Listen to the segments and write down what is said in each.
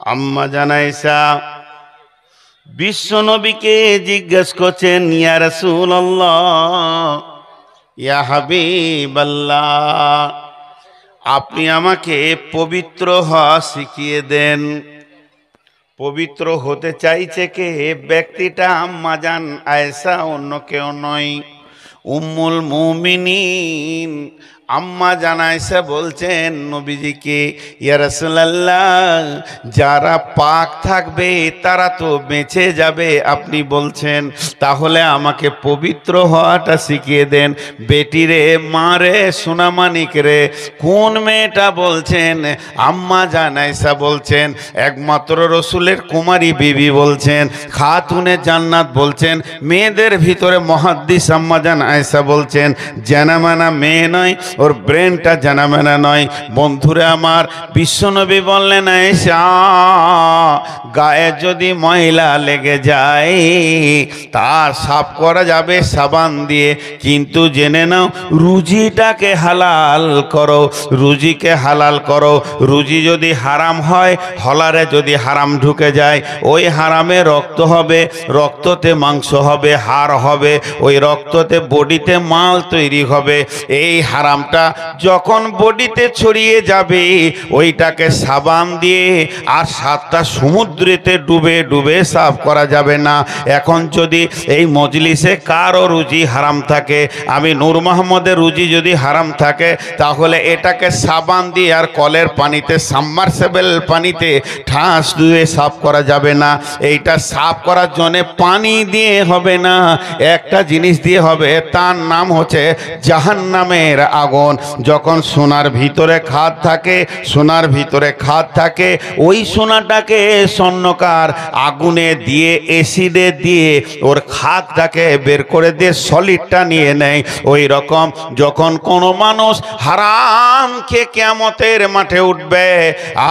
আম্মা জান আয়েশা বিশ্ব নবীকে জিজ্ঞেস করছেন, ইয়া রাসূলুল্লাহ, ইয়া হাবিবাল্লাহ, আপনি আমাকে পবিত্র হওয়া শিখিয়ে দেন। পবিত্র হতে চাইছে কে? ব্যক্তিটা আম্মা জান আয়েশা, অন্য কেউ নয়। উম্মুল মুমিনিন আম্মা জান আয়েশা বলছেন নবীজিকে, ইয়া রাসূলুল্লাহ, যারা পাক থাকবে তারা তো বেঁচে যাবে, আপনি বলছেন, তাহলে আমাকে পবিত্র হওয়াটা শিখিয়ে দেন। বেটিরে, মারে, সোনামানিক রে, কোন মেয়েটা বলছেন? আম্মা জান আয়েশা বলছেন। একমাত্র রসুলের কুমারী বিবি বলছেন, খাতুনে জান্নাত বলছেন। মেয়েদের ভিতরে মুহাদ্দিস আম্মা জান আয়েশা বলছেন, জানামানা মেয়ে নয়, ওর ব্রেনটা জানামানা নয়। বন্ধুরে আমার, বিশ্বনবী বললেন, আয়েশা, গায়ে যদি ময়লা লেগে যায় তা সাফ করা যাবে সাবান দিয়ে, কিন্তু জেনে নাও রুজিটাকে হালাল করো, রুজিকে হালাল করো। রুজি যদি হারাম হয়, হলারে যদি হারাম ঢুকে যায়, ওই হারামে রক্ত হবে, রক্ততে মাংস হবে, হাড় হবে, ওই রক্ততে বডিতে মাল তৈরি হবে। এই হারামটা যখন বডিতে ছড়িয়ে যাবে, ওইটাকে সাবান দিয়ে আর 7টা সমুদ্রেতে ডুবে ডুবে সাফ করা যাবে না। এখন যদি এই মজলিসে কারো রুজি হারাম থাকে, আমি নূর মোহাম্মদের রুজি যদি হারাম থাকে, তাহলে এটাকে সাবান দিয়ে আর কলের পানিতে, সাবমার্সিবল পানিতে ঠাস ধুয়ে সাফ করা যাবে না। এইটা সাফ করার জন্য পানি দিয়ে হবে না, একটা জিনিস দিয়ে হবে, তার নাম হচ্ছে জাহান্নামের আগুন। যখন সোনার ভিতরে খাদ থাকে, সোনার ভিতরে খাদ থাকে, ওই সোনাটাকে স্বর্ণকার আগুনে দিয়ে, এসিডে দিয়ে ওর খাদটাকে বের করে দিয়ে সলিডটা নিয়ে নেয়। ওই রকম যখন কোনো মানুষ হারাম খেয়ে কিয়ামতের মাঠে উঠবে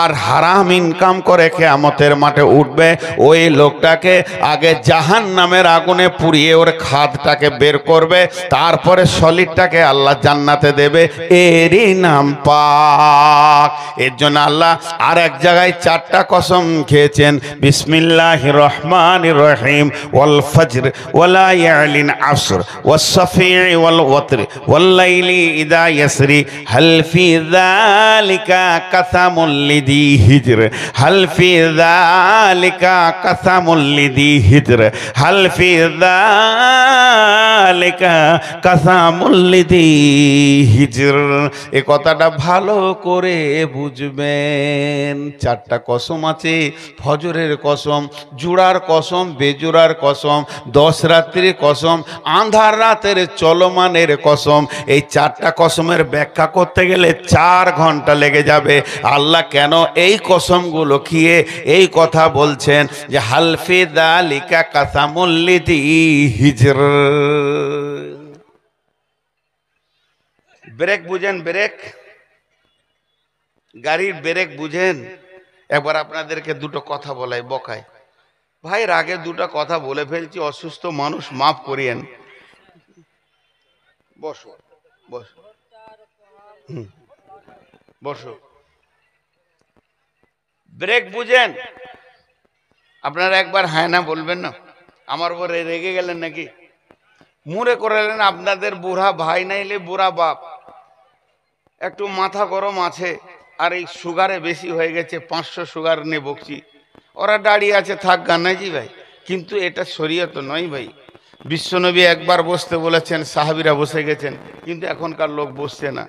আর হারাম ইনকাম করে কিয়ামতের মাঠে উঠবে, ওই লোকটাকে আগে জাহান্নামের আগুনে পুড়িয়ে ওর খাদটাকে বের করবে, তারপরে সলিডটাকে আল্লাহ জান্নাতে দেবে। এরই নাম পাক। এর জন্য আল্লাহ আর এক জায়গায় 4টা কসম খেয়েছেন, বিসমিল্লাহির রহমানির রহিম, ওয়াল ফজর ওয়ালা ইয়ালিন আসর ওয়াস সাফি ওয়াল ওয়াতর ওয়াল লাইলি ইদা ইয়াসরি হাল ফি যালিকা কাসামুল লিযি হিজর, হাল ফি যালিকা কাসামুল লিযি হিজর, হাল ফি যালিকা কাসামুল লিযি হিজর। এই কথাটা ভালো করে বুঝবেন। 4টা কসম আছে, ফজরের কসম, জুড়ার কসম, বেজুড়ার কসম, 10 রাত্রির কসম, আন্ধার রাতের চলমানের কসম। এই 4টা কসমের ব্যাখ্যা করতে গেলে 4 ঘন্টা লেগে যাবে। আল্লাহ কেন এই কসমগুলো খেয়ে এই কথা বলছেন যে হালফি যালিকা কাসামুল লিযি হিজর। ব্রেক বুঝেন? ব্রেক, গাড়ির ব্রেক বুঝেন? একবার আপনাদেরকে দুটো কথা বলাই, বকায় ভাই, রাগে 2টা কথা বলে ফেলছি, অসুস্থ মানুষ, মাফ করিয়েন। বসো বসো, বসো। ব্রেক বুঝেন? আপনারা একবার হ্যাঁ না বলবেন না? আমার উপরে রেগে গেলেন নাকি? মুড়ে করালেন। আপনাদের বুড়া ভাই নাইলে বুড়া বাপ, একটু মাথা গরম আছে, আর এই সুগারে বেশি হয়ে গেছে, 500 সুগার নিয়ে বকছি। ওরা দাঁড়িয়ে আছে, থাক গান্নাজি ভাই, কিন্তু এটা শরীয়ত নয় ভাই। বিশ্বনবী একবার বসতে বলেছেন, সাহাবীরা বসে গেছেন, কিন্তু এখনকার লোক বসছে না।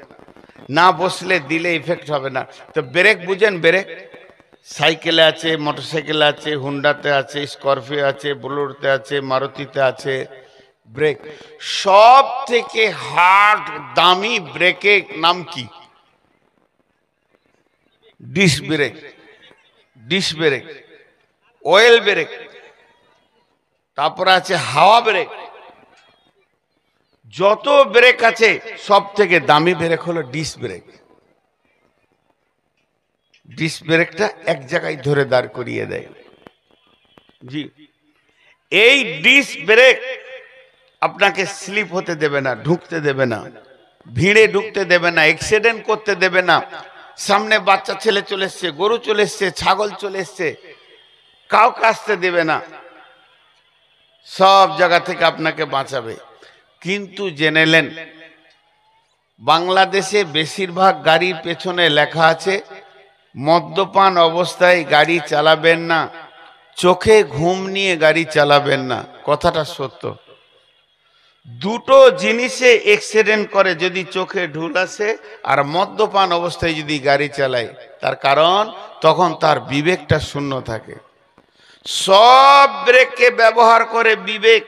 না বসলে দিলে ইফেক্ট হবে না। তো ব্রেক বুঝেন? ব্রেক সাইকেলে আছে, মোটরসাইকেলে আছে, হুন্ডাতে আছে, স্করপিও আছে, বোলেরোতে আছে, মারুতিতে আছে। ব্রেক সব থেকে হার্ড দামি ব্রেকের নাম কি? Disc brake, disc brake, oil brake, তারপর আছে হাওয়া ব্রেক। যত ব্রেক আছে সব থেকে দামি ব্রেক হলো ডিস্ক ব্রেক। ডিস্ক ব্রেকটা এক জায়গায় ধরে দাঁড় করিয়ে দেয়। জি, এই ডিস্ক ব্রেক আপনাকে স্লিপ হতে দেবে না, ঢুকতে দেবে না, ভিড়ে ঢুকতে দেবে না, অ্যাক্সিডেন্ট করতে দেবে না। সামনে বাচ্চা ছেলে চলে এসছে, গরু চলে এসছে, ছাগল চলে এসছে, কাউকে আসতে দেবে না, সব জায়গা থেকে আপনাকে বাঁচাবে। কিন্তু জেনেলেন বাংলাদেশে বেশিরভাগ গাড়ির পেছনে লেখা আছে মদ্যপান অবস্থায় গাড়ি চালাবেন না, চোখে ঘুম নিয়ে গাড়ি চালাবেন না। কথাটা সত্য। দুটো জিনিসে অ্যাক্সিডেন্ট করে, যদি চোখে ঢুল আসে আর মদ্যপান অবস্থায় যদি গাড়ি চালায়। তার কারণ তখন তার বিবেকটা শূন্য থাকে। সব ব্রেককে ব্যবহার করে বিবেক,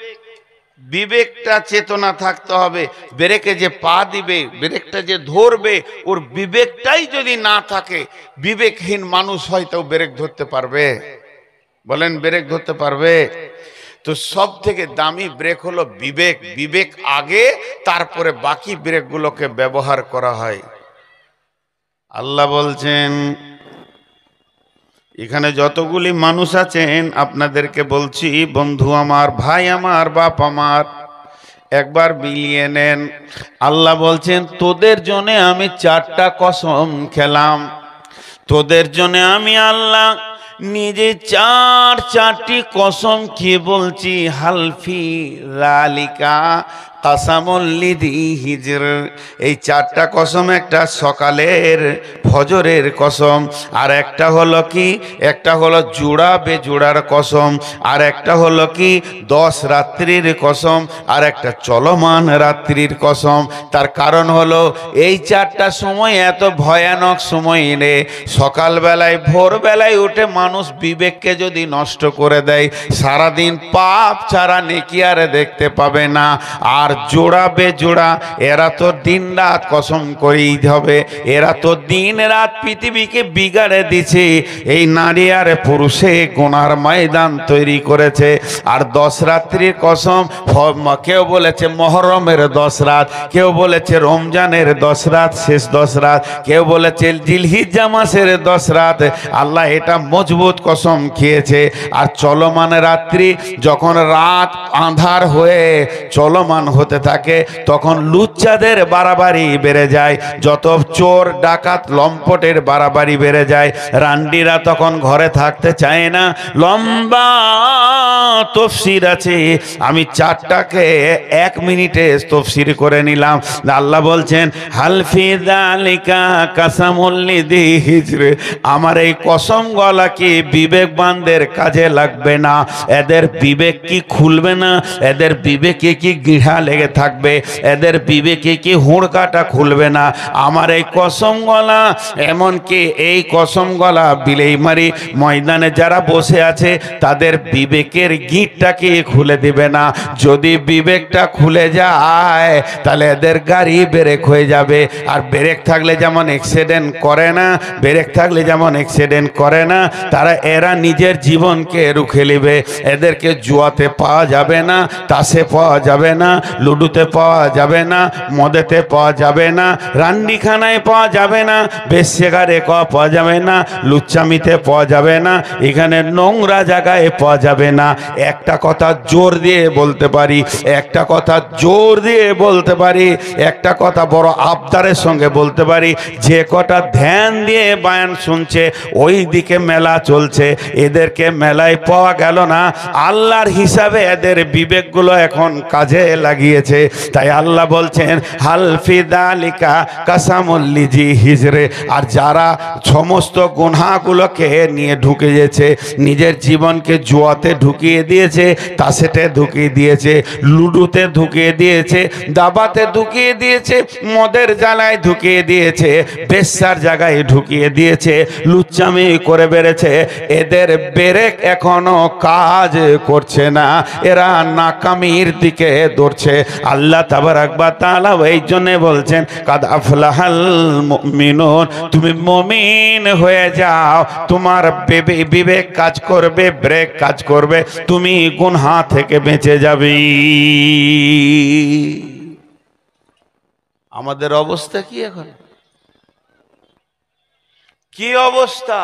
বিবেকটা চেতনা থাকতে হবে। ব্রেকে যে পা দিবে, ব্রেকটা যে ধরবে, ওর বিবেকটাই যদি না থাকে, বিবেকহীন মানুষ হয়তো ব্রেক ধরতে পারবে? বলেন, ব্রেক ধরতে পারবে? তো সব থেকে দামি ব্রেক হলো বিবেক। বিবেক আগে, তারপরে বাকি ব্রেকগুলোকে ব্যবহার করা হয়। আল্লাহ বলছেন, এখানে যতগুলি মানুষ আছেন আপনাদেরকে বলছি, বন্ধু আমার, ভাই আমার, বাপ আমার, একবার বিলিয়ে নেন। আল্লাহ বলছেন, তোদের জন্য আমি 4টা কসম খেলাম। তোদের জন্য আমি আল্লাহ নিজে 4টি কসম খেয়ে বলছি, হালফি লালিকা কাসামুল্লিদি হিজর। এই 4টা কসম, একটা সকালের ফজরের কসম, আর একটা হলো কি, একটা হলো জোড়া বেজোড়ার কসম, আর একটা হলো কি 10 রাত্রির কসম, আর একটা চলমান রাত্রির কসম। তার কারণ হলো এই 4টা সময় এত ভয়ানক সময় নে। সকালবেলায় ভোরবেলায় উঠে মানুষ বিবেককে যদি নষ্ট করে দেয়, সারাদিন পাপ ছাড়া নেকি আর দেখতে পাবে না। আর জোড়া বেজোড়া, এরা তো দিন রাত কসম করেই হবে, এরা তো দিন রাত পৃথিবীকে বিগাড়ে দিছে। এই নারী আর পুরুষে গুনার ময়দান তৈরি করেছে। আর 10 রাত্রির কসম, কেউ বলেছে মহরমের 10 রাত, কেউ বলেছে রমজানের 10 রাত, শেষ 10 রাত, কেউ বলেছে জিলহিজ্জা মাসের 10 রাত। আল্লাহ এটা মজবুত কসম খেয়েছে। আর চলমান রাত্রি, যখন রাত আঁধার হয়ে চলমান হতে থাকে, তখন লুচ্চাদের বাড়াবাড়ি বেড়ে যায়, যত চোর ডাকাত লম্পটের বাড়াবাড়ি বেড়ে যায়। রান্ডিরা তখন ঘরে থাকতে চায় না। লম্বা তফসির আছে, আমি 4টাকে 1 মিনিটে তফসির করে নিলাম। আল্লাহ বলছেন, হালফি যালিকা কাসামুল্লিদি হিজর। আমার এই কসম গলা কি বিবেকবানদের কাজে লাগবে না? এদের বিবেক কি খুলবে না? এদের বিবেকে কি গিঁড়া লেগে থাকবে? এদের বিবেকে কি হুড়কাটা খুলবে না? আমার এই কসম গলা, এমনকি এই কসম গলা বিলেইমারি ময়দানে যারা বসে আছে, তাদের বিবেকের গিঁটটাকে খুলে দিবে না। যদি বিবেকটা খুলে যায়, তাহলে এদের গাড়ি ব্রেক হয়ে যাবে। আর ব্রেক থাকলে যেমন অ্যাক্সিডেন্ট করে না, ব্রেক থাকলে যেমন অ্যাক্সিডেন্ট করে না, এরা নিজের জীবনকে রুখে নেবে। এদেরকে জুয়াতে পাওয়া যাবে না, তাসে পাওয়া যাবে না, লুডুতে পাওয়া যাবে না, মদেতে পাওয়া যাবে না, রান্ডিখানায় পাওয়া যাবে না, বেশ্যাগারে পাওয়া যাবে না, লুচ্চামিতে পাওয়া যাবে না, এখানে নোংরা জায়গায় পাওয়া যাবে না। একটা কথা জোর দিয়ে বলতে পারি, একটা কথা জোর দিয়ে বলতে পারি, একটা কথা বড় আবদারের সঙ্গে বলতে পারি, যে কটা ধ্যান দিয়ে বায়ান শুনছে ওই দিকে মেলা চলছে, এদেরকে মেলায় পাওয়া গেল না। আল্লাহর হিসাবে এদের বিবেকগুলো এখন কাজে লাগিয়েছে। তাই আল্লাহ বলছেন, হালফি যালিকা কাসামুল্লিজি হিজরে। আর যারা সমস্ত গুনাহগুলোকে নিয়ে ঢুকে গেছে, নিজের জীবনকে জুয়াতে ঢুকিয়ে দিয়েছে, তাসেতে ঢুকিয়ে দিয়েছে, লুডুতে ঢুকিয়ে দিয়েছে, দাবাতে ঢুকিয়ে দিয়েছে, মদের জ্বালায় ঢুকিয়ে দিয়েছে, বেশ্যার জায়গায় ঢুকিয়ে দিয়েছে, লুচ্চামি করে বেড়েছে, এদের ব্রেক এখনো কাজ করছে না, এরা নাকামির দিকে দৌড়ছে। আল্লাহ তাবারাক ওয়া তাআলা এই জন্য বলছেন, কাদ আফলাহাল মুমিনুন, তুমি মুমিন হয়ে যাও, তোমার বিবেক কাজ করবে, ব্রেক কাজ করবে, তুমি গুনাহ থেকে বেঁচে যাবে। আমাদের অবস্থা কি এখন? কি অবস্থা?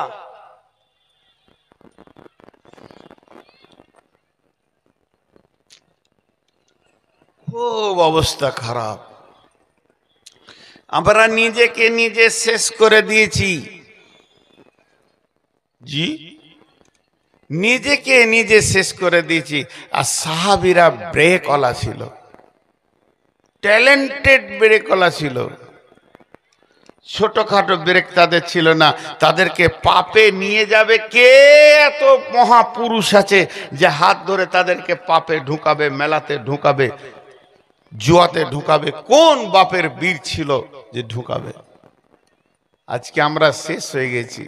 খুব অবস্থা খারাপ। আমরা নিজেকে নিজে শেষ করে দিয়েছি। জি, নিজেকে নিজে শেষ করে দিয়েছি। আর সাহাবীরা ব্রেকওয়ালা ছিল, ট্যালেন্টেড ব্রেকওয়ালা ছিল। ছোটখাটো ব্রেক তাদের ছিল না। তাদেরকে পাপে নিয়ে যাবে কে? এত মহাপুরুষ আছে যে হাত ধরে তাদেরকে পাপে ঢুকাবে, মেলাতে ঢুকাবে, জুয়াতে ঢুকাবে। কোন বাপের বীর ছিল যে ঢুকাবে? আজকে আমরা শেষ হয়ে গেছি।